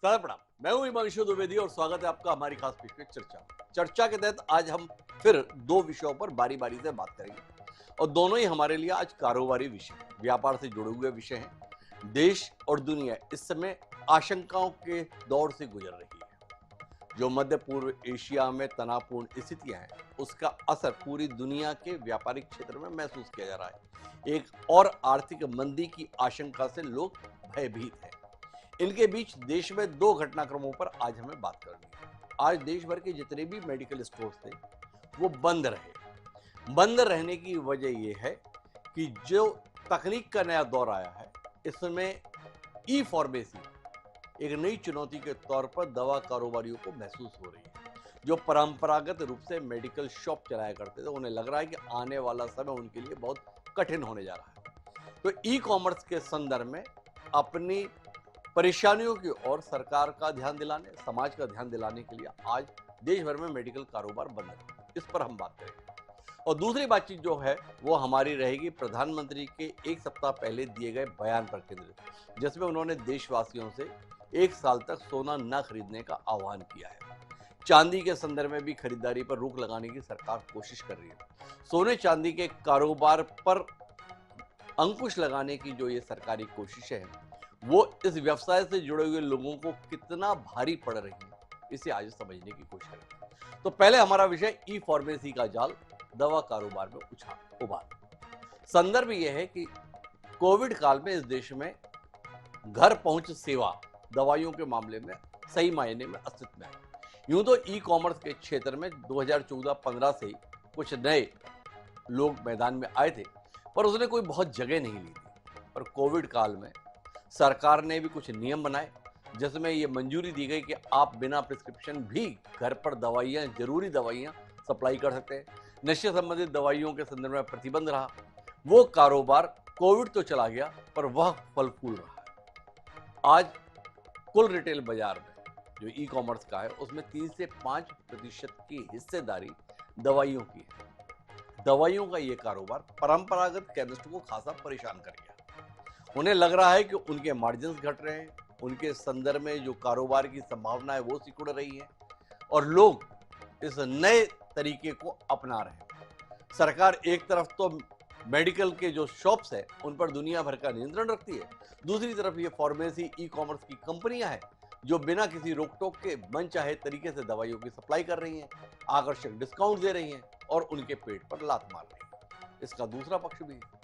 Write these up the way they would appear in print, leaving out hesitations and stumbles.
सादर प्रणाम। मैं हूं हिमांशु द्विवेदी और स्वागत है आपका हमारी खास पेशकश चर्चा में। चर्चा के तहत आज हम फिर दो विषयों पर बारी बारी से बात करेंगे और दोनों ही हमारे लिए आज कारोबारी विषय हैं, व्यापार से जुड़े हुए विषय हैं। देश और दुनिया इस समय आशंकाओं के दौर से गुजर रही है। जो मध्य पूर्व एशिया में तनावपूर्ण स्थितियां हैं, उसका असर पूरी दुनिया के व्यापारिक क्षेत्र में महसूस किया जा रहा है। एक और आर्थिक मंदी की आशंका से लोग भयभीत हैं। इनके बीच देश में दो घटनाक्रमों पर आज हमें बात करनी है। आज देश भर के जितने भी मेडिकल स्टोर्स थे वो बंद रहे। बंद रहने की वजह यह है कि जो तकनीक का नया दौर आया है, इसमें ई फार्मेसी एक नई चुनौती के तौर पर दवा कारोबारियों को महसूस हो रही है। जो परंपरागत रूप से मेडिकल शॉप चलाया करते थे, उन्हें लग रहा है कि आने वाला समय उनके लिए बहुत कठिन होने जा रहा है। तो ई कॉमर्स के संदर्भ में अपनी परेशानियों की ओर सरकार का ध्यान दिलाने, समाज का ध्यान दिलाने के लिए आज देश भर में मेडिकल कारोबार बंद है। इस पर हम बात करेंगे। और दूसरी बातचीत जो है वो हमारी रहेगी प्रधानमंत्री के एक सप्ताह पहले दिए गए बयान पर केंद्रित, जिसमें उन्होंने देशवासियों से एक साल तक सोना न खरीदने का आह्वान किया है। चांदी के संदर्भ में भी खरीदारी पर रोक लगाने की सरकार कोशिश कर रही है। सोने चांदी के कारोबार पर अंकुश लगाने की जो ये सरकारी कोशिशें हैं, वो इस व्यवसाय से जुड़े हुए लोगों को कितना भारी पड़ रही है, इसे आज समझने की कोशिश करेंगे। तो पहले हमारा विषय ई फार्मेसी का जाल दवा कारोबार में उभार। संदर्भ यह है कि कोविड काल में इस देश में घर पहुंच सेवा दवाइयों के मामले में सही मायने में अस्तित्व में है। यूं तो ई कॉमर्स के क्षेत्र में 2014-15 से ही कुछ नए लोग मैदान में आए थे, पर उसने कोई बहुत जगह नहीं ली थी। पर कोविड काल में सरकार ने भी कुछ नियम बनाए, जिसमें ये मंजूरी दी गई कि आप बिना प्रिस्क्रिप्शन भी घर पर दवाइयाँ, जरूरी दवाइयाँ सप्लाई कर सकते हैं। नशे संबंधित दवाइयों के संदर्भ में प्रतिबंध रहा। वो कारोबार कोविड तो चला गया, पर वह फल फूल रहा है। आज कुल रिटेल बाजार में जो ई कॉमर्स का है, उसमें 3 से 5% की हिस्सेदारी दवाइयों की है। दवाइयों का ये कारोबार परंपरागत केमिस्ट को खासा परेशान कर गया। उन्हें लग रहा है कि उनके मार्जिन्स घट रहे हैं, उनके संदर्भ में जो कारोबार की संभावना है वो सिकुड़ रही है और लोग इस नए तरीके को अपना रहे हैं। सरकार एक तरफ तो मेडिकल के जो शॉप्स है उन पर दुनिया भर का नियंत्रण रखती है, दूसरी तरफ ये फार्मेसी ई कॉमर्स की कंपनियां हैं जो बिना किसी रोक टोक के मनचाहे तरीके से दवाइयों की सप्लाई कर रही हैं, आकर्षक डिस्काउंट दे रही हैं और उनके पेट पर लात मार रही हैं। इसका दूसरा पक्ष भी है।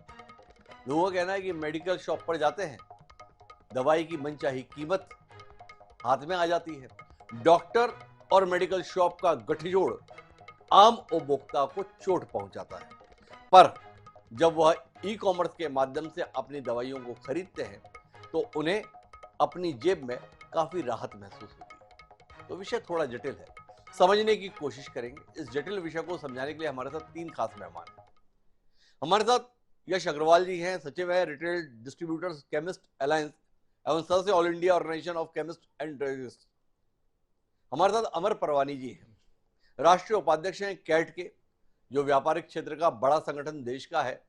लोगों का कहना है कि मेडिकल शॉप पर जाते हैं, दवाई की मनचाही कीमत हाथ में आ जाती है। डॉक्टर और मेडिकल शॉप का गठजोड़ आम उपभोक्ता को चोट पहुंचाता है, पर जब वह ई कॉमर्स के माध्यम से अपनी दवाइयों को खरीदते हैं तो उन्हें अपनी जेब में काफी राहत महसूस होती है। तो विषय थोड़ा जटिल है, समझने की कोशिश करेंगे। इस जटिल विषय को समझाने के लिए हमारे साथ 3 खास मेहमान हैं। हमारे साथ यश अग्रवाल जी हैं, सचिव है रिटेल डिस्ट्रीब्यूटर्स केमिस्ट अलायंस एवं सदस्य all India organisation of chemist and druggist. हमारे साथ अमर परवानी जी हैं, राष्ट्रीय उपाध्यक्ष हैं कैट के, जो व्यापारिक क्षेत्र का बड़ा संगठन देश का है।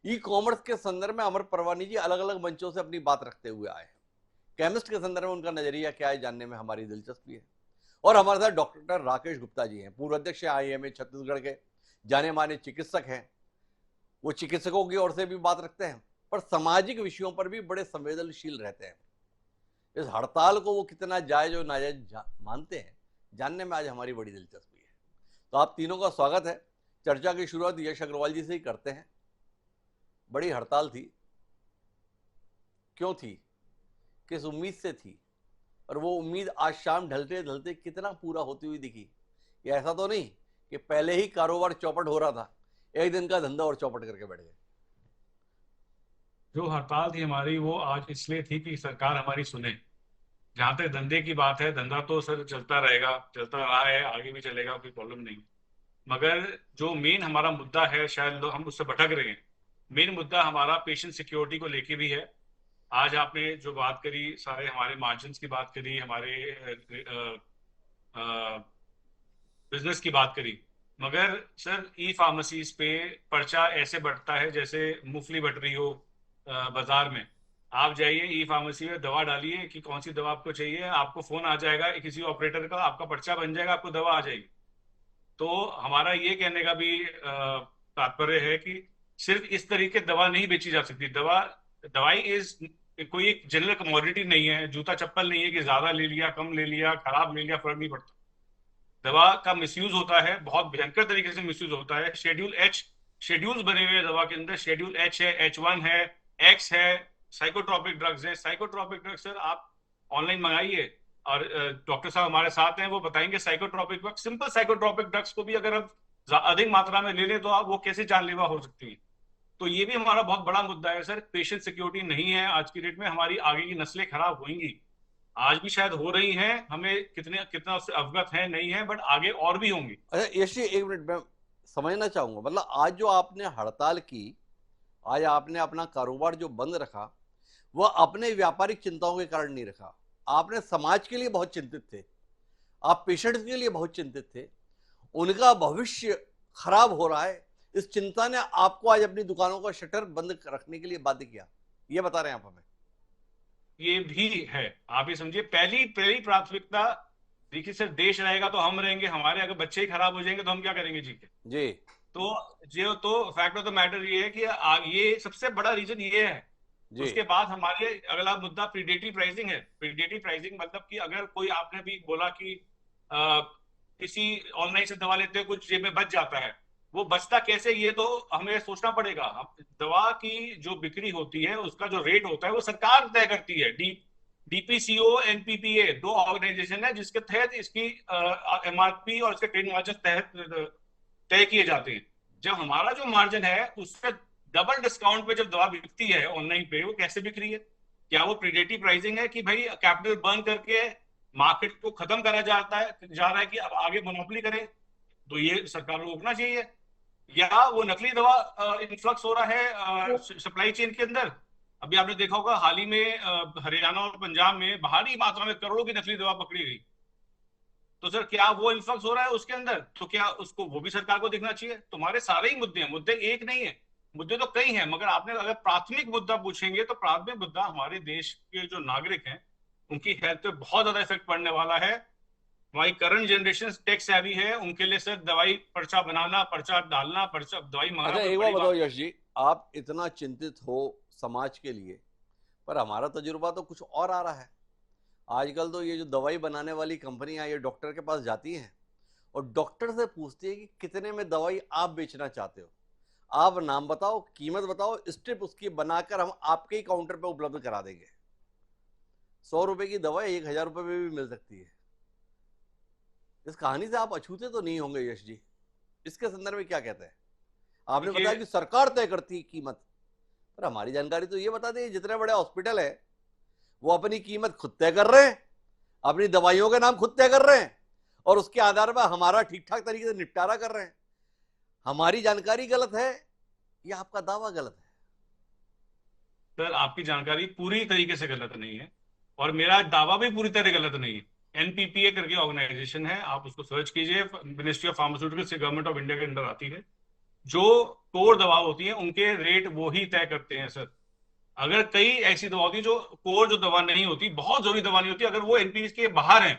ई कॉमर्स के संदर्भ में अमर परवानी जी अलग अलग मंचों से अपनी बात रखते हुए आए हैं। केमिस्ट के संदर्भ में उनका नजरिया क्या है, जानने में हमारी दिलचस्पी है। और हमारे साथ डॉक्टर राकेश गुप्ता जी हैं, पूर्व अध्यक्ष आईएमए छत्तीसगढ़ के, जाने माने चिकित्सक हैं। वो चिकित्सकों की ओर से भी बात रखते हैं, पर सामाजिक विषयों पर भी बड़े संवेदनशील रहते हैं। इस हड़ताल को वो कितना जायज और नाजायज मानते हैं, जानने में आज हमारी बड़ी दिलचस्पी है। तो आप तीनों का स्वागत है। चर्चा की शुरुआत यश अग्रवाल जी से ही करते हैं। बड़ी हड़ताल थी, क्यों थी, किस उम्मीद से थी, और वो उम्मीद आज शाम ढलते ढलते कितना पूरा होती हुई दिखी? ये ऐसा तो नहीं कि पहले ही कारोबार चौपट हो रहा था, एक दिन का धंधा और चौपट करके बैठ गए? जो हड़ताल थी हमारी वो आज इसलिए थी कि सरकार हमारी सुने। जहां तक धंधे की बात है, धंधा तो सर चलता रहेगा, चलता रहा है, आगे भी चलेगा, कोई प्रॉब्लम नहीं। मगर जो मेन हमारा मुद्दा है, शायद लोग हम उससे भटक रहे हैं। मेन मुद्दा हमारा पेशेंट सिक्योरिटी को लेके भी है। आज आपने जो बात करी, सारे हमारे मार्जिन्स की बात करी, हमारे बिजनेस की बात करी, मगर सर ई फार्मेसीज पे पर्चा ऐसे बढ़ता है जैसे मूंगफली बट रही हो बाजार में। आप जाइए ई फार्मेसी में, दवा डालिए कि कौन सी दवा आपको चाहिए, आपको फोन आ जाएगा किसी ऑपरेटर का, आपका पर्चा बन जाएगा, आपको दवा आ जाएगी। तो हमारा ये कहने का भी तात्पर्य है कि सिर्फ इस तरीके दवा नहीं बेची जा सकती। दवाई इज कोई एक जनरल कमोडिटी नहीं है, जूता चप्पल नहीं है कि ज्यादा ले लिया, कम ले लिया, खराब ले लिया, फर्क नहीं पड़ता। दवा का मिसयूज होता है, बहुत भयंकर तरीके से मिसयूज होता है। शेड्यूल्स बने हुए हैं दवा के अंदर। शेड्यूल एच है, H1 है, एक्स है, साइकोट्रोपिक ड्रग्स है। साइकोट्रोपिक ड्रग्स सर आप ऑनलाइन मंगाइए, और डॉक्टर साहब हमारे साथ हैं, वो बताएंगे psychotropic drugs, simple psychotropic drugs को भी अगर आप अधिक मात्रा में ले लें तो आप वो कैसे जानलेवा हो सकती है। तो ये भी हमारा बहुत बड़ा मुद्दा है सर। पेशेंट सिक्योरिटी नहीं है आज की डेट में, हमारी आगे की नस्लें खराब होंगी। आज भी शायद हो रही हैं, हमें कितना उससे अवगत है नहीं है, बट आगे और भी होंगी। अच्छा यश जी, एक मिनट मैं समझना चाहूंगा, मतलब आज जो आपने हड़ताल की, आज आपने अपना कारोबार जो बंद रखा, वह अपने व्यापारिक चिंताओं के कारण नहीं रखा। आपने समाज के लिए बहुत चिंतित थे, आप पेशेंट्स के लिए बहुत चिंतित थे, उनका भविष्य खराब हो रहा है, इस चिंता ने आपको आज अपनी दुकानों का शटर बंद रखने के लिए बाध्य किया, ये बता रहे हैं आप हमें? ये भी है, आप ये समझिए। पहली पहली प्राथमिकता देखिए सर, देश रहेगा तो हम रहेंगे, हमारे अगर बच्चे ही खराब हो जाएंगे तो हम क्या करेंगे जी के। जी तो जो तो फैक्ट ऑफ द मैटर ये है कि ये सबसे बड़ा रीजन ये है। जी उसके बाद हमारे अगला मुद्दा प्रीडेटरी प्राइसिंग है। प्रीडेटरी प्राइसिंग मतलब कि अगर कोई, आपने भी बोला कि किसी ऑनलाइन से दवा लेते हैं, कुछ जेब में बच जाता है, वो बचता कैसे, ये तो हमें सोचना पड़ेगा। दवा की जो बिक्री होती है उसका जो रेट होता है वो सरकार तय करती है। डीपीसीओ, एनपीपीए, दो ऑर्गेनाइजेशन है जिसके तहत इसकी एमआरपी और इसके ट्रेड मार्जिन तहत तय किए जाते हैं। जब हमारा जो मार्जिन है उससे डबल डिस्काउंट पे जब दवा बिकती है ऑनलाइन पे, वो कैसे बिक रही है? क्या वो प्रीडेटरी प्राइसिंग है कि भाई कैपिटल बर्न करके मार्केट को खत्म करा जा रहा है कि अब आगे मोनोपोली करे? तो ये सरकार को रोकना चाहिए। या वो नकली दवा इन्फ्लक्स हो रहा है सप्लाई चेन के अंदर। अभी आपने देखा होगा हाल ही में हरियाणा और पंजाब में भारी मात्रा में करोड़ों की नकली दवा पकड़ी गई। तो सर क्या वो इन्फ्लक्स हो रहा है उसके अंदर? तो क्या उसको वो भी सरकार को देखना चाहिए? तुम्हारे सारे ही मुद्दे हैं, मुद्दे एक नहीं है, मुद्दे तो कई हैं, मगर आपने अगर प्राथमिक मुद्दा पूछेंगे तो प्राथमिक मुद्दा हमारे देश के जो नागरिक हैं उनकी हेल्थ पे बहुत ज्यादा इफेक्ट पड़ने वाला है। हमारी करंट जनरेशन टेक सेवी है, उनके लिए सर दवाई पर्चा बनाना, पर्चा डालना, पर्चा दवाई अच्छा मंगाना एक बार बड़ी बताओ बात। यश जी, आप इतना चिंतित हो समाज के लिए, पर हमारा तजुर्बा तो कुछ और आ रहा है। आजकल तो ये जो दवाई बनाने वाली कंपनियां ये डॉक्टर के पास जाती हैं और डॉक्टर से पूछती है कि कितने में दवाई आप बेचना चाहते हो, आप नाम बताओ, कीमत बताओ, स्ट्रिप उसकी बनाकर हम आपके ही काउंटर पे उपलब्ध करा देंगे। 100 रुपए की दवा 1000 रुपए में भी मिल सकती है। इस कहानी से आप अछूते तो नहीं होंगे यश जी, इसके संदर्भ में क्या कहते हैं? आपने बताया कि सरकार तय करती है कीमत, पर हमारी जानकारी तो ये बता दें, जितने बड़े हॉस्पिटल है वो अपनी कीमत खुद तय कर रहे हैं, अपनी दवाइयों के नाम खुद तय कर रहे हैं, और उसके आधार पर हमारा ठीक ठाक तरीके से निपटारा कर रहे हैं। हमारी जानकारी गलत है या आपका दावा गलत है? सर आपकी जानकारी पूरी तरीके से गलत नहीं है, और मेरा दावा भी पूरी तरह गलत नहीं है। एनपीपीए करके ऑर्गेनाइजेशन है, आप उसको सर्च कीजिए, मिनिस्ट्री ऑफ फार्मास्यूटिकल से गवर्नमेंट ऑफ इंडिया के अंडर आती है। जो कोर दवा होती है उनके रेट वो ही तय करते हैं सर। अगर कई ऐसी दवा होती है जो कोर जो दवा नहीं होती, बहुत जरूरी दवा नहीं होती, अगर वो एनपीपीए के बाहर है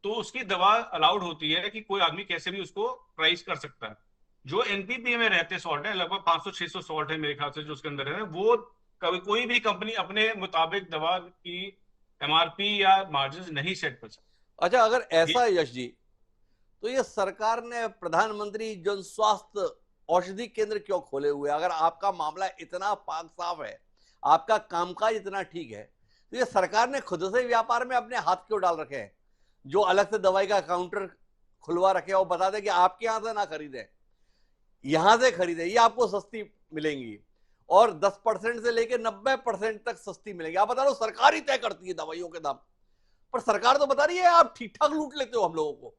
तो उसकी दवा अलाउड होती है कि कोई आदमी कैसे भी उसको प्राइस कर सकता है। जो एनपीपीए में रहते सॉल्ट है, लगभग 500-600 सॉल्ट है मेरे ख्याल से जो उसके अंदर है, वो कभी कोई भी कंपनी अपने मुताबिक दवा की एमआरपी या मार्जिन नहीं सेट कर सकती। अच्छा अगर ऐसा है यश जी, तो ये सरकार ने प्रधानमंत्री जन स्वास्थ्य औषधि केंद्र क्यों खोले हुए? अगर आपका मामला इतना पाक साफ है, आपका कामकाज इतना ठीक है, तो ये सरकार ने खुद से व्यापार में अपने हाथ क्यों डाल रखे हैं? जो अलग से दवाई का काउंटर खुलवा रखे और बता दें कि आपके यहां से ना खरीदें, यहां से खरीदें, ये आपको सस्ती मिलेंगी, और 10% से लेकर 90% तक सस्ती मिलेगी। आप बता दो, सरकार ही तय करती है दवाइयों के दाम, पर सरकार तो बता रही है आप ठीक ठाक लूट लेते हो हम लोगों को।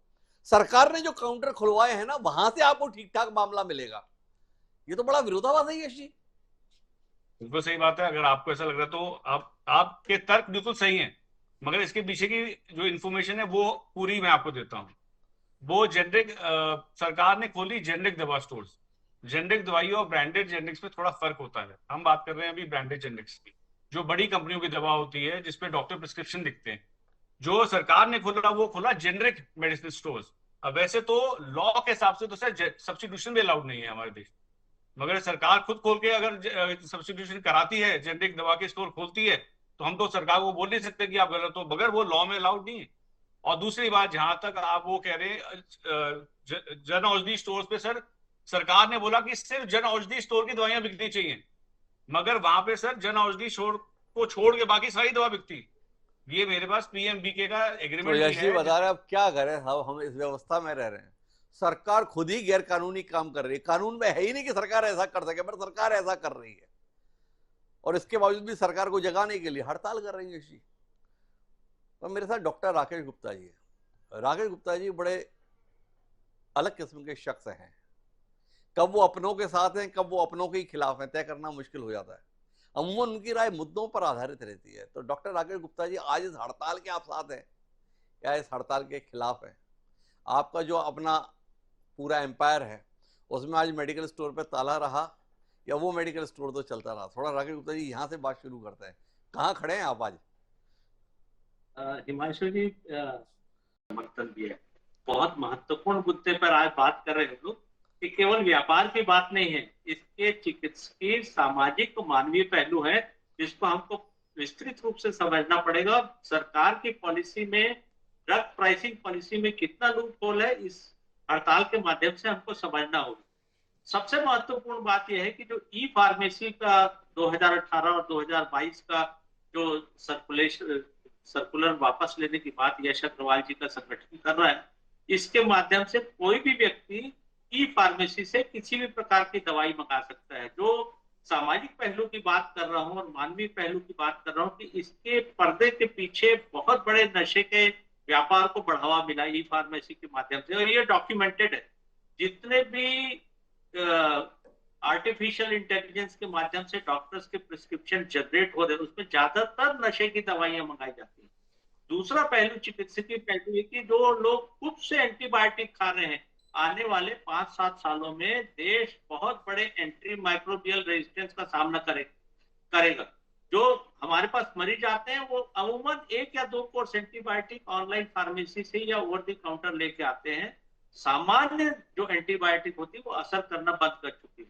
सरकार ने जो काउंटर खुलवाए हैं ना, वहां से आपको ठीक ठाक मामला मिलेगा। ये तो बड़ा विरोधाभास है यश जी। बिल्कुल सही बात है। अगर आपको ऐसा लग रहा है तो आपके तर्क बिल्कुल सही हैं, मगर इसके पीछे की जो इन्फॉर्मेशन है वो पूरी मैं आपको देता हूँ। वो जेनरिक सरकार ने खोली जेनरिक दवा स्टोर्स। जेनरिक दवाइयों और ब्रांडेड जेनरिक्स में थोड़ा फर्क होता है। हम बात कर रहे हैं अभी ब्रांडेड जेनरिक्स की। जो बड़ी कंपनियों की दवा होती है जिसपे डॉक्टर प्रिस्क्रिप्शन लिखते हैं। जो सरकार ने खोला वो खोला जेनरिक मेडिसिन स्टोर्स। अब वैसे तो लॉ के हिसाब से तो सर सब्स्टिट्यूशन भी अलाउड नहीं है हमारे देश में। मगर सरकार खुद खोल के अगर सब्स्टिट्यूशन कराती है, जेनरिक दवा के स्टोर खोलती है, तो हम तो सरकार को बोल नहीं सकते कि आप गलत हो, मगर वो लॉ में अलाउड नहीं है। और दूसरी बात, जहां तक आप वो कह रहे हैं जन औषधि स्टोर पे, सर सरकार ने बोला कि सिर्फ जन औषधि स्टोर की दवाइयां बिकनी चाहिए, मगर वहां पे सर जन औषधि स्टोर को छोड़ के बाकी सारी दवा बिकती। ये मेरे पास पीएमबीके का तो एग्रीमेंट भी यश जी है बता रहे हैं अब क्या करें, हम इस व्यवस्था में रह रहे हैं, सरकार खुद ही गैर कानूनी काम कर रही है, कानून में है ही नहीं कि सरकार ऐसा कर सके, पर सरकार ऐसा कर रही है और इसके बावजूद भी सरकार को जगाने के लिए हड़ताल कर रही है यश जी। और मेरे साथ डॉक्टर राकेश गुप्ता जी है। राकेश गुप्ता जी बड़े अलग किस्म के शख्स हैं, कब वो अपनों के साथ हैं कब वो अपनों के ही खिलाफ हैं तय करना मुश्किल हो जाता है। अमूमन उनकी राय मुद्दों पर आधारित रहती है। तो डॉक्टर राकेश गुप्ता जी, आज इस हड़ताल के आप साथ हैं या इस हड़ताल के खिलाफ हैं? आपका जो अपना पूरा एम्पायर है उसमें आज मेडिकल स्टोर पे ताला रहा या वो मेडिकल स्टोर तो चलता रहा? थोड़ा राकेश गुप्ता जी यहाँ से बात शुरू करते हैं, कहाँ खड़े हैं आप आज? हिमांशु जी, समर्थन भी है। बहुत महत्वपूर्ण मुद्दे पर आज बात कर रहे हैं लोग कि केवल व्यापार की बात नहीं है, इसके चिकित्सकीय, सामाजिक और मानवीय पहलू है जिसको हमको विस्तृत रूप से समझना पड़ेगा। सरकार की पॉलिसी में, ड्रग प्राइसिंग पॉलिसी में कितना लूप होल है, इस हड़ताल के माध्यम से हमको समझना होगा। सबसे महत्वपूर्ण बात यह है कि जो ई फार्मेसी का 2018 और 2022 का जो सर्कुलर वापस लेने की बात यश अग्रवाल जी का संगठन कर रहा है, इसके माध्यम से कोई भी व्यक्ति ई फार्मेसी से किसी भी प्रकार की दवाई मंगा सकता है। जो सामाजिक पहलू की बात कर रहा हूं और मानवीय पहलू की बात कर रहा हूं कि इसके पर्दे के पीछे बहुत बड़े नशे के व्यापार को बढ़ावा मिला ई फार्मेसी के माध्यम से, और ये डॉक्यूमेंटेड है। जितने भी आर्टिफिशियल इंटेलिजेंस के माध्यम से डॉक्टर्स के प्रिस्क्रिप्शन जनरेट हो रहे हैं, उसमें ज्यादातर नशे की दवाइयां मंगाई जाती हैं। दूसरा पहलू चिकित्सकीय पहलू है कि जो लोग खुद से एंटीबायोटिक खा रहे हैं, आने वाले 5-7 सालों में देश बहुत बड़े एंटी माइक्रोबियल रेजिस्टेंस का सामना करेगा। जो हमारे पास मरीज आते हैं वो अमूमन 1 या 2 कोर्स एंटीबायोटिक ऑनलाइन फार्मेसी से या ओवर द काउंटर लेके आते हैं। सामान्य जो एंटीबायोटिक होती है वो असर करना बंद कर चुकी है।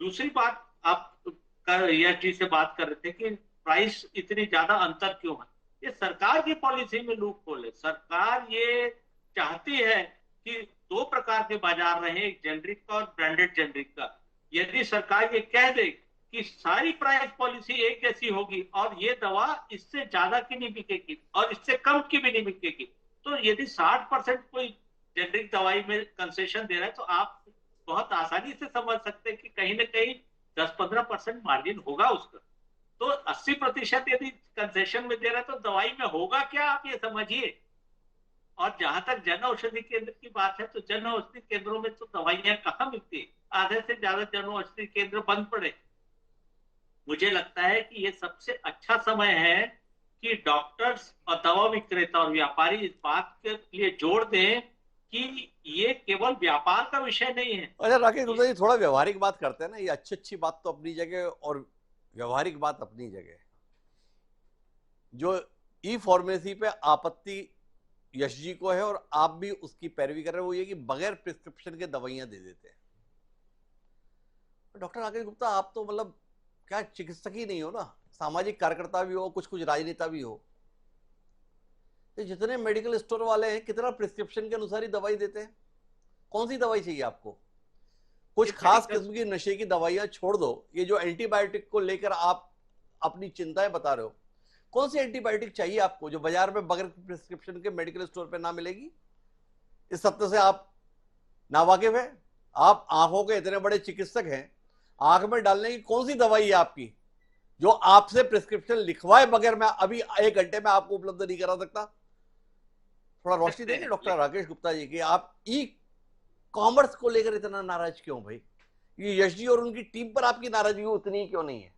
दूसरी बात, आप यश जी से बात कर रहे थे कि प्राइस इतनी ज्यादा अंतर क्यों है, ये सरकार की पॉलिसी में लूप होल है। सरकार ये चाहती है कि 2 प्रकार के बाजार रहे, एक जेनरिक का और ब्रांडेड जेनरिक का। यदि सरकार ये कह दे कि सारी प्राइस पॉलिसी एक जैसी होगी और ये दवा इससे ज्यादा की नहीं बिकेगी और इससे कम की भी नहीं बिकेगी, तो यदि 60% कोई जेनरिक दवाई में कंसेशन दे रहा है तो आप बहुत आसानी से समझ सकते हैं कि कहीं ना कहीं 10-15% मार्जिन होगा उसका। तो 80% यदि कंसेशन में दे रहा है तो दवाई में होगा क्या, आप ये समझिए। और जहां तक जन औषधि केंद्र की बात है, तो जन औषधि केंद्रों में तो दवाइयां कहाँ मिलती, आधे से ज्यादा जन औषधि केंद्र बंद पड़े। मुझे लगता है कि ये सबसे अच्छा समय है कि डॉक्टर्स और दवा विक्रेता और व्यापारी इस बात के लिए जोड़ दें कि ये केवल व्यापार का विषय नहीं है। अच्छा राकेश गुप्ता जी, थोड़ा व्यवहारिक बात करते हैं ना। ये अच्छी बात तो अपनी जगह और व्यवहारिक बात अपनी जगह। जो ई फार्मेसी पे आपत्ति यश जी को है और आप भी उसकी पैरवी कर रहे हो, वो ये कि बगैर प्रिस्क्रिप्शन के दवाइयां दे देते हैं। डॉक्टर राकेश गुप्ता, आप तो मतलब क्या चिकित्सक ही नहीं हो ना, सामाजिक कार्यकर्ता भी हो, कुछ राजनेता भी हो। तो जितने मेडिकल स्टोर वाले हैं, कितना प्रिस्क्रिप्शन के अनुसार ही दवाई देते हैं? कौन सी दवाई चाहिए आपको? कुछ खास किस्म की नशे की दवाइयां छोड़ दो, ये जो एंटीबायोटिक को लेकर आप अपनी चिंताएं बता रहे हो, कौन सी एंटीबायोटिक चाहिए आपको जो बाजार में बगैर प्रिस्क्रिप्शन के मेडिकल स्टोर पे ना मिलेगी? इस सत्य से आप नावाकिफ है? आप आंखों के इतने बड़े चिकित्सक हैं, आंख में डालने की कौन सी दवाई है आपकी जो आपसे प्रिस्क्रिप्शन लिखवाए बगैर मैं अभी 1 घंटे में आपको उपलब्ध नहीं करा सकता? थोड़ा रोशनी देंगे डॉक्टर राकेश गुप्ता जी कि आप ई कॉमर्स को लेकर इतना नाराज क्यों भाई? ये यश जी और उनकी टीम पर आपकी नाराजगी उतनी क्यों नहीं है?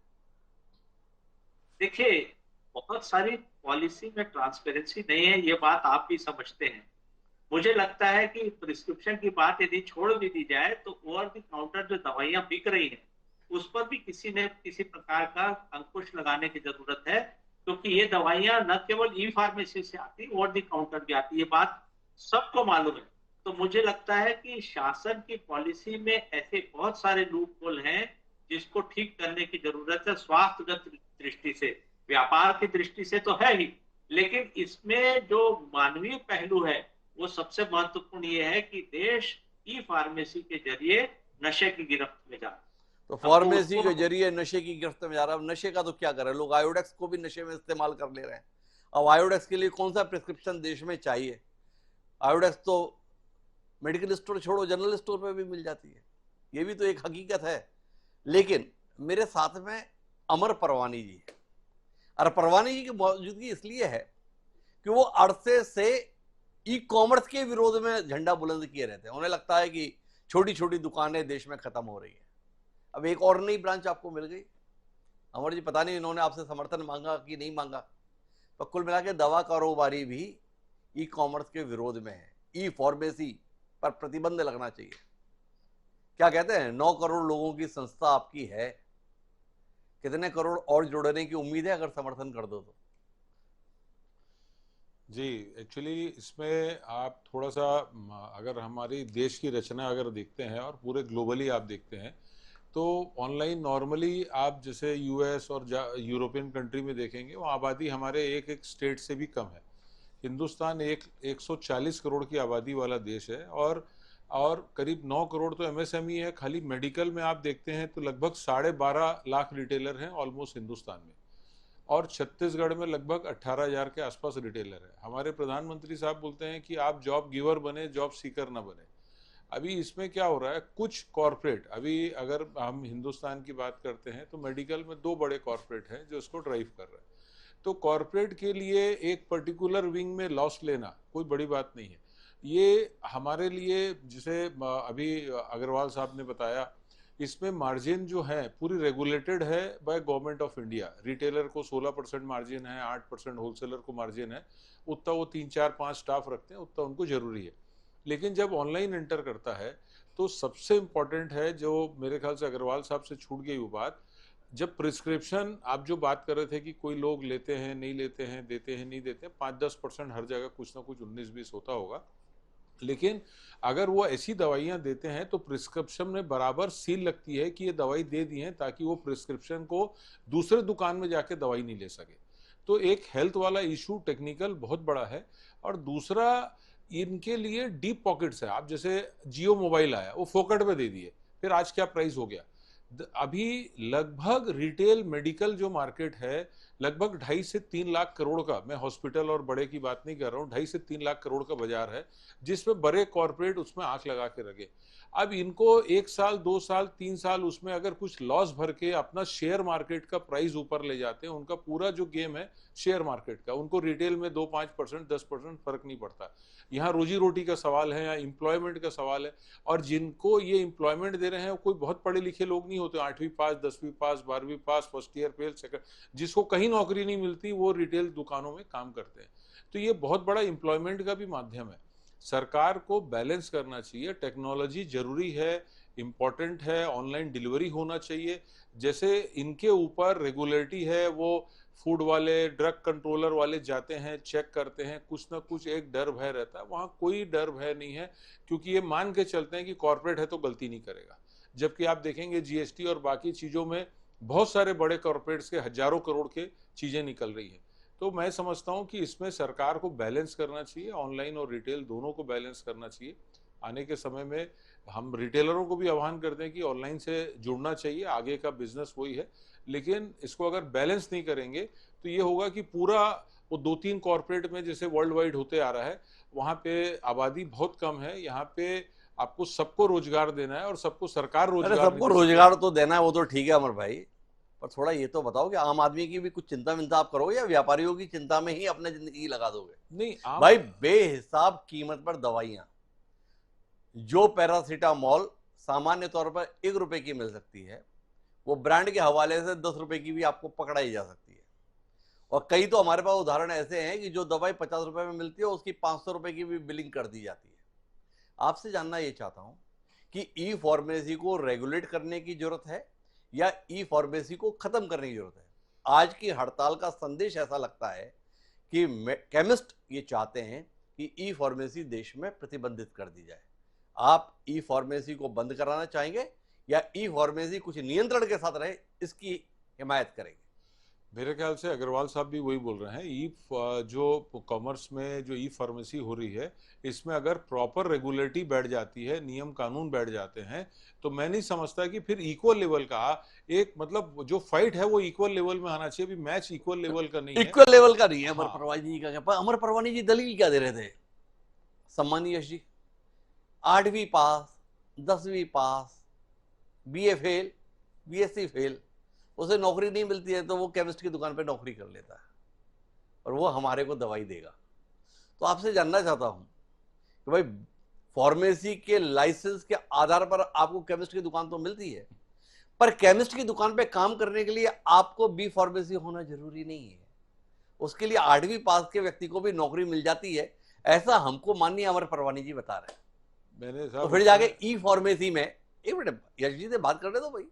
देखिए, बहुत सारी पॉलिसी में ट्रांसपेरेंसी नहीं है, ये बात आप भी समझते हैं। मुझे लगता है कि प्रिस्क्रिप्शन की बात यदि छोड़ भी दी जाए तो ओवर द काउंटर जो दवाइयां बिक रही हैं उस पर भी किसी ने किसी प्रकार का अंकुश लगाने की जरूरत है, क्योंकि ये दवाइयां न केवल ई फार्मेसी से आती, ओवर द काउंटर भी आती, ये बात सबको मालूम है। तो मुझे लगता है कि शासन की पॉलिसी में ऐसे बहुत सारे लूप होल हैं जिसको ठीक करने की जरूरत है, स्वास्थ्यगत दृष्टि से, व्यापार की दृष्टि से तो है ही, लेकिन इसमें जो मानवीय पहलू है वो सबसे महत्वपूर्ण ये है कि देश ई फार्मेसी के जरिए नशे की गिरफ्त में जा रहा है। तो हमको फार्मेसी उसको के जरिए नशे की गिरफ्त में जा रहा है। अब नशे का तो क्या करें, लोग आयोडेक्स को भी नशे में इस्तेमाल कर ले रहे हैं। अब आयोडेक्स के लिए कौन सा प्रिस्क्रिप्शन देश में चाहिए? आयोडेक्स तो मेडिकल स्टोर छोड़ो, जनरल स्टोर पे भी मिल जाती है। ये भी तो एक हकीकत है। लेकिन मेरे साथ में अमर परवानी जी है, और परवानी जी की मौजूदगी इसलिए है कि वो अरसे से ई कॉमर्स के विरोध में झंडा बुलंद किए रहते हैं। उन्हें लगता है कि छोटी छोटी दुकानें देश में खत्म हो रही है। अब एक और नई ब्रांच आपको मिल गई। अमर जी, पता नहीं इन्होंने आपसे समर्थन मांगा कि नहीं मांगा, पर कुल मिला के दवा कारोबारी भी ई कॉमर्स के विरोध में है। ई फार्मेसी पर प्रतिबंध लगना चाहिए। क्या कहते हैं, 9 करोड़ लोगों की संस्था आपकी है, कितने करोड़ और जोड़ने की उम्मीद है अगर समर्थन कर दो तो? जी, एक्चुअली इसमें आप थोड़ा सा अगर हमारी देश की रचना अगर देखते हैं और पूरे ग्लोबली आप देखते हैं, तो ऑनलाइन नॉर्मली आप जैसे यूएस और यूरोपियन कंट्री में देखेंगे, वो आबादी हमारे एक एक स्टेट से भी कम है। हिंदुस्तान 140 करोड़ की आबादी वाला देश है, और करीब 9 करोड़ तो एमएसएमई है। खाली मेडिकल में आप देखते हैं तो लगभग 12.5 लाख रिटेलर हैं ऑलमोस्ट हिंदुस्तान में, और छत्तीसगढ़ में लगभग 18,000 के आसपास रिटेलर है। हमारे प्रधानमंत्री साहब बोलते हैं कि आप जॉब गिवर बने, जॉब सीकर ना बने। अभी इसमें क्या हो रहा है, कुछ कॉरपोरेट, अभी अगर हम हिंदुस्तान की बात करते हैं तो मेडिकल में 2 बड़े कॉरपोरेट हैं जो इसको ड्राइव कर रहे हैं। तो कॉरपोरेट के लिए एक पर्टिकुलर विंग में लॉस लेना कोई बड़ी बात नहीं है। ये हमारे लिए, जिसे अभी अग्रवाल साहब ने बताया, इसमें मार्जिन जो है पूरी रेगुलेटेड है by government of India. Retailer को 16% मार्जिन है, 8% होलसेलर को मार्जिन है। उतना वो 3, 4, 5 स्टाफ रखते हैं, उतना उनको जरूरी है। लेकिन जब ऑनलाइन एंटर करता है तो सबसे इंपॉर्टेंट है, जो मेरे ख्याल से अग्रवाल साहब से छूट गई वो बात, जब प्रिस्क्रिप्शन आप जो बात कर रहे थे कि कोई लोग लेते हैं, नहीं लेते हैं, देते हैं, नहीं देते हैं, 5-10% हर जगह कुछ ना कुछ 19-20 होता होगा। लेकिन अगर वो ऐसी दवाइयां देते हैं तो प्रिस्क्रिप्शन में बराबर सील लगती है कि ये दवाई दे दी है, ताकि वो प्रिस्क्रिप्शन को दूसरे दुकान में जाके दवाई नहीं ले सके। तो एक हेल्थ वाला इशू टेक्निकल बहुत बड़ा है। और दूसरा, इनके लिए डीप पॉकेट्स है। आप जैसे जियो मोबाइल आया, वो फोकट में दे दिए, फिर आज क्या प्राइस हो गया। अभी लगभग रिटेल मेडिकल जो मार्केट है, लगभग 2.5 से 3 लाख करोड़ का, मैं हॉस्पिटल और बड़े की बात नहीं कर रहा हूँ, 2.5 से 3 लाख करोड़ का बाजार है, जिसमें बड़े कॉर्पोरेट उसमें आंख लगा के रखे। अब इनको 1 साल, 2 साल, 3 साल उसमें अगर कुछ लॉस भर के अपना शेयर मार्केट का प्राइस ऊपर ले जाते हैं, उनका पूरा जो गेम है शेयर मार्केट का, उनको रिटेल में 2-5%, 10% फर्क नहीं पड़ता। यहाँ रोजी रोटी का सवाल है, यहाँ एम्प्लॉयमेंट का सवाल है। और जिनको ये एम्प्लॉयमेंट दे रहे हैं वो कोई बहुत पढ़े लिखे लोग नहीं होते, 8वीं पास, 10वीं पास, 12वीं पास, फर्स्ट ईयर फेल, सेकंड, जिसको कहीं नौकरी नहीं मिलती, वो रिटेल दुकानों में काम करते हैं। तो ये बहुत बड़ा एम्प्लॉयमेंट का भी माध्यम है। सरकार को बैलेंस करना चाहिए। टेक्नोलॉजी जरूरी है, इम्पोर्टेंट है, ऑनलाइन डिलीवरी होना चाहिए। जैसे इनके ऊपर रेगुलेटरी है, वो फूड वाले, ड्रग कंट्रोलर वाले जाते हैं, चेक करते हैं, कुछ ना कुछ एक डर भय रहता है। वहाँ कोई डर भय नहीं है, क्योंकि ये मान के चलते हैं कि कॉर्पोरेट है तो गलती नहीं करेगा। जबकि आप देखेंगे जीएसटी और बाकी चीज़ों में बहुत सारे बड़े कॉर्पोरेट्स के हजारों करोड़ के चीज़ें निकल रही हैं। तो मैं समझता हूँ कि इसमें सरकार को बैलेंस करना चाहिए, ऑनलाइन और रिटेल दोनों को बैलेंस करना चाहिए। आने के समय में हम रिटेलरों को भी आह्वान करते हैं कि ऑनलाइन से जुड़ना चाहिए, आगे का बिजनेस वही है। लेकिन इसको अगर बैलेंस नहीं करेंगे तो ये होगा कि पूरा वो 2-3 कॉर्पोरेट में जैसे वर्ल्ड वाइड होते आ रहा है, वहाँ पे आबादी बहुत कम है। यहाँ पे आपको सबको रोजगार देना है और सबको सरकार अरे रोजगार सबको नहीं दे सकती। रोजगार तो देना है, वो तो ठीक है अमर भाई, पर थोड़ा ये तो बताओ कि आम आदमी की भी कुछ चिंता विंता आप करोगे, या व्यापारियों की चिंता में ही अपने जिंदगी लगा दोगे? नहीं, भाई बेहिसाब कीमत पर दवाइयां, जो पैरासीटामोल सामान्य तौर पर 1 रुपए की मिल सकती है, वो ब्रांड के हवाले से 10 रुपए की भी आपको पकड़ाई जा सकती है। और कई तो हमारे पास उदाहरण ऐसे हैं कि जो दवाई 50 रुपए में मिलती है उसकी 500 रुपए की भी बिलिंग कर दी जाती है। आपसे जानना ये चाहता हूं कि ई फार्मेसी को रेगुलेट करने की जरूरत है, या ई फार्मेसी को खत्म करने की जरूरत है? आज की हड़ताल का संदेश ऐसा लगता है कि केमिस्ट ये चाहते हैं कि ई फार्मेसी देश में प्रतिबंधित कर दी जाए। आप ई फार्मेसी को बंद कराना चाहेंगे या ई फार्मेसी कुछ नियंत्रण के साथ रहे, इसकी हिमायत करेंगे? मेरे ख्याल से अग्रवाल साहब भी वही बोल रहे हैं। जो कॉमर्स में जो ई फार्मेसी हो रही है, इसमें अगर प्रॉपर रेगुलेटरी बैठ जाती है, नियम कानून बैठ जाते हैं, तो मैं नहीं समझता कि फिर इक्वल लेवल का एक मतलब जो फाइट है वो इक्वल लेवल में आना चाहिए। अभी मैच इक्वल लेवल का नहीं है। इक्वल लेवल का नहीं है। अमर हाँ। परवानी जी का क्या? पर अमर परवानी जी दलील क्या दे रहे थे? सम्मानीय यश जी, 8वीं पास, 10वीं पास, बीए फेल, बीएससी फेल, उसे नौकरी नहीं मिलती है तो वो केमिस्ट की दुकान पे नौकरी कर लेता है और वो हमारे को दवाई देगा। तो आपसे जानना चाहता हूं कि भाई फार्मेसी के लाइसेंस के आधार पर आपको केमिस्ट की दुकान तो मिलती है, पर केमिस्ट की दुकान पे काम करने के लिए आपको बी फार्मेसी होना जरूरी नहीं है। उसके लिए 8वीं पास के व्यक्ति को भी नौकरी मिल जाती है, ऐसा हमको माननीय अमर परवानी जी बता रहे हैं। मैंने तो फिर जाके ई फार्मेसी में, एक मिनट यश जी से बात करने दो भाई।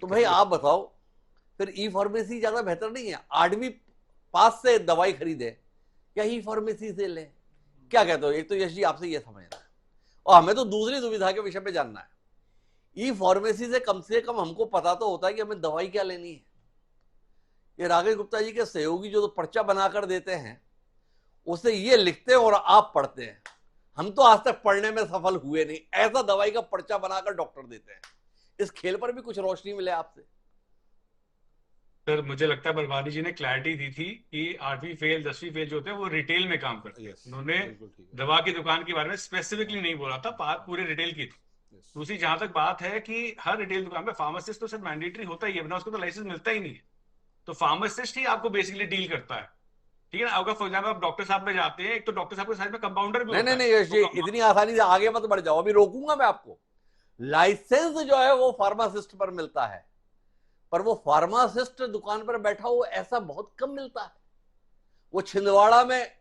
तो भाई आप बताओ, फिर ई फार्मेसी ज्यादा बेहतर नहीं है? 8वीं पास से दवाई खरीदे या ई फार्मेसी से ले? क्या कहते हो? एक तो यश जी आपसे ये समझना है और हमें तो दूसरी दुविधा के विषय पे जानना है। ई फार्मेसी से कम हमको पता तो होता है कि हमें दवाई क्या लेनी है। ये राकेश गुप्ता जी के सहयोगी जो पर्चा बनाकर देते हैं, उसे ये लिखते हैं और आप पढ़ते हैं। हम तो आज तक पढ़ने में सफल हुए नहीं, ऐसा दवाई का पर्चा बनाकर डॉक्टर देते हैं। इस खेल पर भी कुछ रोशनी मिले आपसे। सर मुझे लगता है बरवानी जी ने क्लैरिटी दी थी कि 8वीं फेल 10वीं फेल जो होते हैं वो रिटेल में काम करते हैं। Yes, उन्होंने बिल्कुल ठीक है। दवा की दुकान के बारे में स्पेसिफिकली नहीं बोला था, बात पूरे रिटेल की थी। Yes. दूसरी जहां तक बात है कि हर रिटेल दुकान पे फार्मासिस्ट तो सर मैंडेटरी होता ही है, वरना उसको तो लाइसेंस मिलता ही नहीं है। तो फार्मासिस्ट ही आपको बेसिकली डील करता है, ठीक है ना। अगर फॉर एग्जाम्पल आप डॉक्टर साहब में जाते हैं, एक तो डॉक्टर साहब के साथ में कंपाउंडर भी नहीं होता नहीं है। नहीं यश जी, इतनी आसानी से आगे मत बढ़ जाओ, अभी रोकूंगा मैं आपको। लाइसेंस जो है वो फार्मासिस्ट पर मिलता है, पर वो फार्मासिस्ट दुकान पर बैठा हो ऐसा बहुत कम मिलता है। वो छिंदवाड़ा में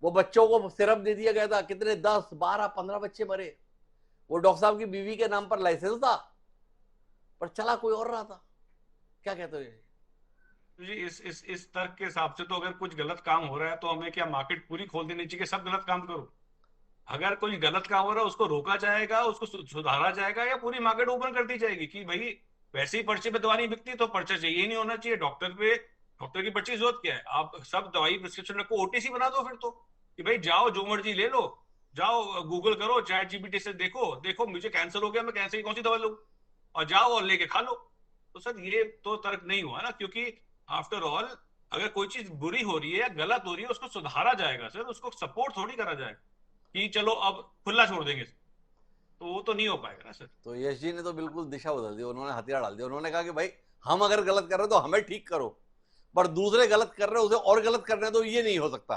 वो बच्चों को सिरप दे दिया गया था, कितने 10 12 15 बच्चे मरे। वो डॉक्टर साहब की बीवी के नाम पर लाइसेंस था, पर चला कोई और रहा था। क्या कहते हो ये? तो जी इस तर्क के हिसाब से तो अगर कुछ गलत काम हो रहा है तो हमें क्या मार्केट पूरी खोल देनी चाहिए, सब गलत काम करो? अगर कोई गलत काम हो रहा है उसको रोका जाएगा, उसको सुधारा जाएगा, या पूरी मार्केट ओपन कर दी जाएगी कि भाई वैसे ही पर्चे पे दवा नहीं बिकती तो पर्चा चाहिए ही नहीं होना चाहिए डॉक्टर पे। डॉक्टर की पर्ची की जरूरत क्या है? आप सब दवाई प्रिस्क्रिप्शन रखो, ओटीसी बना दो फिर तो, कि भाई जाओ जो मर्जी ले लो, जाओ गूगल करो, चैट जीपीटी से देखो देखो मुझे कैंसर हो गया, मैं कैंसर की कौन सी दवा लूं, और जाओ और लेके खा लो। तो सर ये तो तर्क नहीं हुआ ना, क्योंकि आफ्टर ऑल अगर कोई चीज बुरी हो रही है या गलत हो रही है उसको सुधारा जाएगा सर, उसको सपोर्ट थोड़ी करा जाएगा कि चलो अब खुला छोड़ देंगे, तो वो तो नहीं हो पाएगा ना सर। तो यश जी ने तो बिल्कुल दिशा बदल दी, उन्होंने हथियार डाल दिया। उन्होंने कहा कि भाई हम अगर गलत कर रहे हैं तो हमें ठीक करो, पर दूसरे गलत कर रहे हैं उसे और गलत करने दो, ये नहीं हो सकता।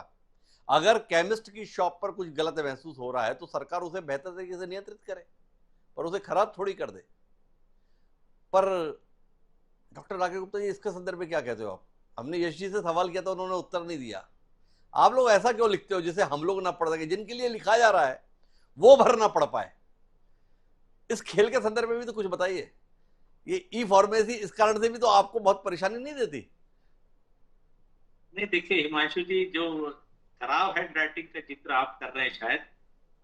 अगर केमिस्ट की शॉप पर कुछ गलत महसूस हो रहा है तो सरकार उसे बेहतर तरीके से नियंत्रित करे, पर उसे खराब थोड़ी कर दे। पर डॉक्टर राकेश गुप्ता जी, इसके संदर्भ में क्या कहते हो आप? हमने यश जी से सवाल किया था, उन्होंने उत्तर नहीं दिया। आप लोग ऐसा क्यों लिखते हो जिसे हम लोग ना पढ़ सके, जिनके लिए लिखा जा रहा है वो भर ना पढ़ पाए? इस खेल के संदर्भ में भी तो कुछ बताइए। ये ई फार्मेसी इस कारण से भी तो आपको बहुत परेशानी नहीं देती? नहीं देखिए हिमांशु जी, जो खराब हैंड राइटिंग का जिक्र आप कर रहे हैं, शायद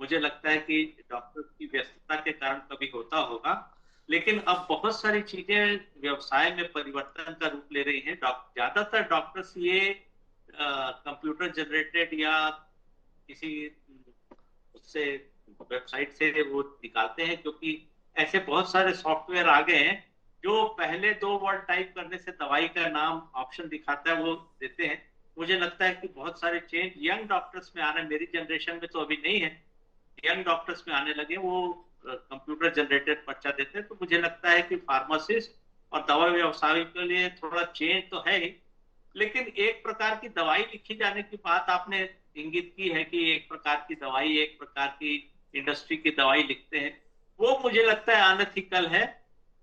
मुझे लगता है कि डॉक्टर की व्यस्तता के कारण कभी होता होगा, लेकिन अब बहुत सारी चीजें व्यवसाय में परिवर्तन का रूप ले रही हैं। ज्यादातर डॉक्टर्स ये कंप्यूटर जनरेटेड या किसी उससे वेबसाइट से वो निकालते हैं, क्योंकि ऐसे बहुत सारे सॉफ्टवेयर आ गए हैं जो पहले 2 वर्ड टाइप करने से दवाई का नाम ऑप्शन दिखाता है, वो देते हैं। मुझे लगता है कि बहुत सारे चेंज यंग डॉक्टर्स में आ रहे हैं, मेरी जनरेशन में तो अभी नहीं है, यंग डॉक्टर्स में आने लगे, वो कंप्यूटर जनरेटेड पर्चा देते हैं। तो मुझे लगता है कि फार्मासिस्ट और दवा व्यवसायी के लिए थोड़ा चेंज तो है ही, लेकिन एक प्रकार की दवाई लिखी जाने की बात आपने इंगित की है कि एक प्रकार की दवाई, एक प्रकार की इंडस्ट्री की दवाई लिखते हैं, वो मुझे लगता है अनएथिकल है।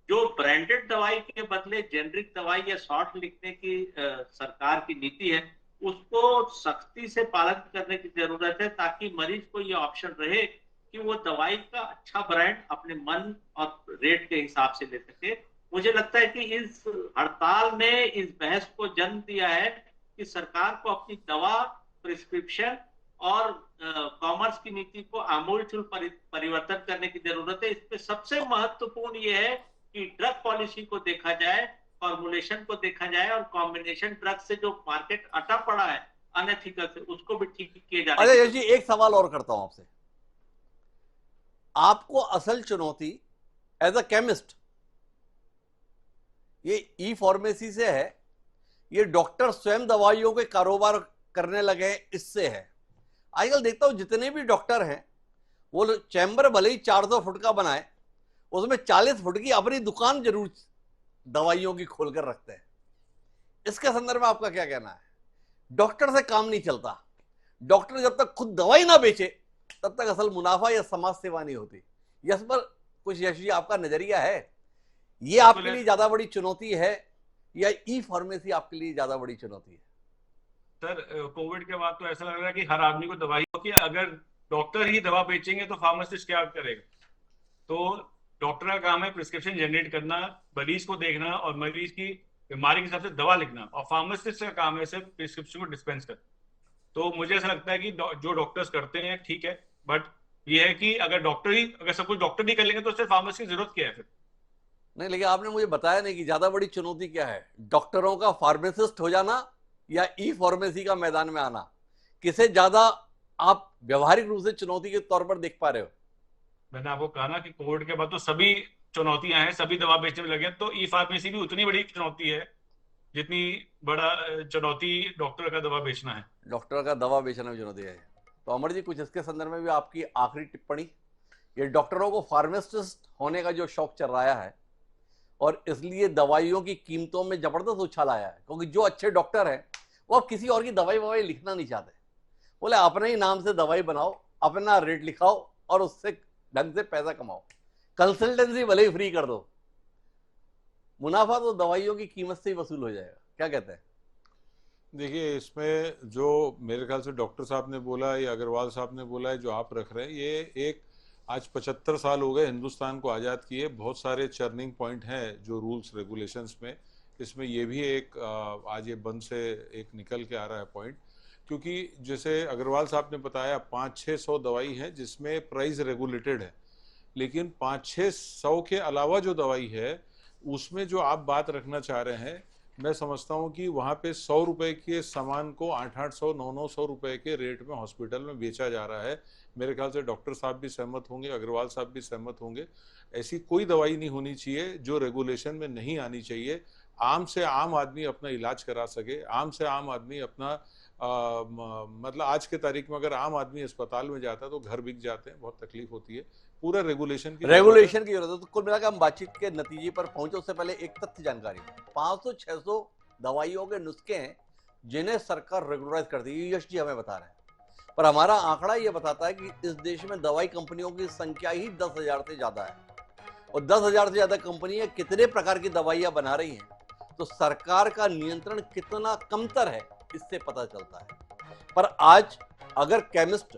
जो ब्रांडेड दवाई के बदले जेनरिक दवाई या शॉर्ट लिखने की सरकार की नीति है, उसको सख्ती से पालन करने की जरूरत है, ताकि मरीज को ये ऑप्शन रहे कि वो दवाई का अच्छा ब्रांड अपने मन और रेट के हिसाब से ले सके। मुझे लगता है कि इस हड़ताल ने इस बहस को जन्म दिया है कि सरकार को अपनी दवा, प्रिस्क्रिप्शन और कॉमर्स की नीति को आमूलचूल परिवर्तन करने की जरूरत है। इसमें सबसे महत्वपूर्ण ये है कि ड्रग पॉलिसी को देखा जाए, फॉर्मुलेशन को देखा जाए और कॉम्बिनेशन ड्रग से जो मार्केट अटा पड़ा है अनएथिकल से, उसको भी ठीक किए जाने अरे की यश जी, एक सवाल और करता हूं आपसे। आपको असल चुनौती एज अ केमिस्ट ये ई फार्मेसी से है, ये डॉक्टर स्वयं दवाइयों के कारोबार करने लगे हैं इससे है। आजकल देखता हूं जितने भी डॉक्टर हैं वो चैम्बर भले ही 400 फुट का बनाए, उसमें 40 फुट की अपनी दुकान जरूर दवाइयों की खोलकर रखते हैं। इसके संदर्भ में आपका क्या कहना है? डॉक्टर से काम नहीं चलता। डॉक्टर जब तक खुद दवाई ना बेचे तब तक असल मुनाफा या समाज सेवा नहीं होती। यस पर कुछ यश जी आपका नजरिया है, ये आपके लिए ज्यादा बड़ी चुनौती है या ई फार्मेसी आपके लिए ज्यादा बड़ी चुनौती है? सर, कोविड के बाद तो ऐसा लग रहा है कि हर आदमी को दवाई की, अगर डॉक्टर ही दवा बेचेंगे तो फार्मासिस्ट क्या करेगा? तो डॉक्टर का काम है प्रिस्क्रिप्शन जनरेट करना, मरीज को देखना और मरीज की बीमारी के हिसाब से दवा लिखना, और फार्मासिस्ट का काम है सिर्फ प्रिस्क्रिप्शन को डिस्पेंस करना। तो मुझे ऐसा लगता है कि जो डॉक्टर्स करते हैं ठीक है, बट ये है कि अगर सब कुछ डॉक्टर नहीं कर लेंगे तो सिर्फ फार्मेसी की जरूरत क्या है फिर? नहीं, लेकिन आपने मुझे बताया नहीं कि ज्यादा बड़ी चुनौती क्या है, डॉक्टरों का फार्मासिस्ट हो जाना या ई फार्मेसी का मैदान में आना? किसे ज्यादा आप व्यवहारिक रूप से चुनौती के तौर पर देख पा रहे हो? मैंने आपको कहा ना कि कोविड के बाद तो सभी चुनौतियां हैं, सभी दवा बेचने में लगे हैं, तो ई फार्मेसी भी उतनी बड़ी चुनौती है जितनी बड़ा चुनौती डॉक्टर का दवा बेचना है। डॉक्टर का दवा बेचना भी चुनौती है। तो अमर जी, कुछ इसके संदर्भ में भी आपकी आखिरी टिप्पणी। ये डॉक्टरों को फार्मासिस्ट होने का जो शौक चल रहा है और इसलिए दवाइयों की कीमतों में जबरदस्त उछाल आया है, क्योंकि जो अच्छे डॉक्टर हैं वो अब किसी और की दवाई लिखना नहीं चाहते। बोले अपने ही नाम से दवाई बनाओ, अपना रेट लिखाओ और उससे ढंग से पैसा कमाओ, कंसल्टेंसी भले ही फ्री कर दो, मुनाफा तो दवाइयों की कीमत से ही वसूल हो जाएगा। क्या कहते हैं? देखिए, इसमें जो मेरे ख्याल से डॉक्टर साहब ने बोला या अग्रवाल साहब ने बोला है, जो आप रख रहे हैं, ये एक आज 75 साल हो गए हिंदुस्तान को आज़ाद किए, बहुत सारे चर्निंग पॉइंट हैं जो रूल्स रेगुलेशंस में। इसमें ये भी एक आज ये बंद से एक निकल के आ रहा है पॉइंट, क्योंकि जैसे अग्रवाल साहब ने बताया 500-600 दवाई है जिसमें प्राइस रेगुलेटेड है, लेकिन 500-600 के अलावा जो दवाई है उसमें जो आप बात रखना चाह रहे हैं, मैं समझता हूँ कि वहाँ पे 100 रुपए के सामान को 800-800, 900 रुपए के रेट में हॉस्पिटल में बेचा जा रहा है। मेरे ख्याल से डॉक्टर साहब भी सहमत होंगे, अग्रवाल साहब भी सहमत होंगे। ऐसी कोई दवाई नहीं होनी चाहिए जो रेगुलेशन में नहीं आनी चाहिए। आम से आम आदमी अपना इलाज करा सके, आम से आम आदमी अपना मतलब आज के तारीख में अगर आम आदमी अस्पताल में जाता है तो घर बिक जाते हैं, बहुत तकलीफ होती है। पूरा रेगुलेशन की जरूरत है। तो कुल मिलाकर हम बातचीत के नतीजे पर पहुंचे उससे पहले एक तथ्य जानकारी, 500-600 दवाइयों के नुस्खे हैं जिन्हें सरकार रेगुलराइज कर दी, यश जी हमें बता रहे हैं। पर हमारा आंकड़ा यह बताता है कि इस देश में दवाई कंपनियों की संख्या ही 10,000 से ज्यादा है, और 10,000 से ज्यादा कंपनियां कितने प्रकार की दवाइयां बना रही हैं, तो सरकार का नियंत्रण कितना कमतर है इससे पता चलता है। पर आज अगर केमिस्ट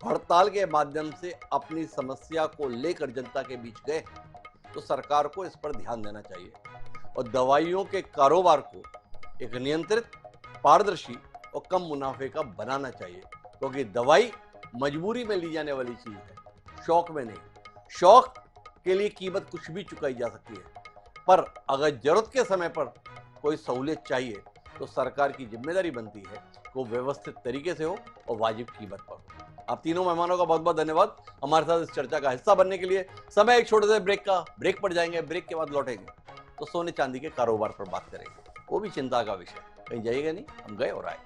हड़ताल के माध्यम से अपनी समस्या को लेकर जनता के बीच गए तो सरकार को इस पर ध्यान देना चाहिए और दवाइयों के कारोबार को एक नियंत्रित, पारदर्शी और कम मुनाफे का बनाना चाहिए, क्योंकि दवाई मजबूरी में ली जाने वाली चीज है, शौक में नहीं। शौक के लिए कीमत कुछ भी चुकाई जा सकती है, पर अगर जरूरत के समय पर कोई सहूलियत चाहिए तो सरकार की जिम्मेदारी बनती है वो व्यवस्थित तरीके से हो और वाजिब कीमत पर हो। आप तीनों मेहमानों का बहुत बहुत धन्यवाद हमारे साथ इस चर्चा का हिस्सा बनने के लिए। समय एक छोटे से ब्रेक पर जाएंगे, ब्रेक के बाद लौटेंगे तो सोने चांदी के कारोबार पर बात करेंगे, वो भी चिंता का विषय। कहीं जाइएगा नहीं, हम गए और आए।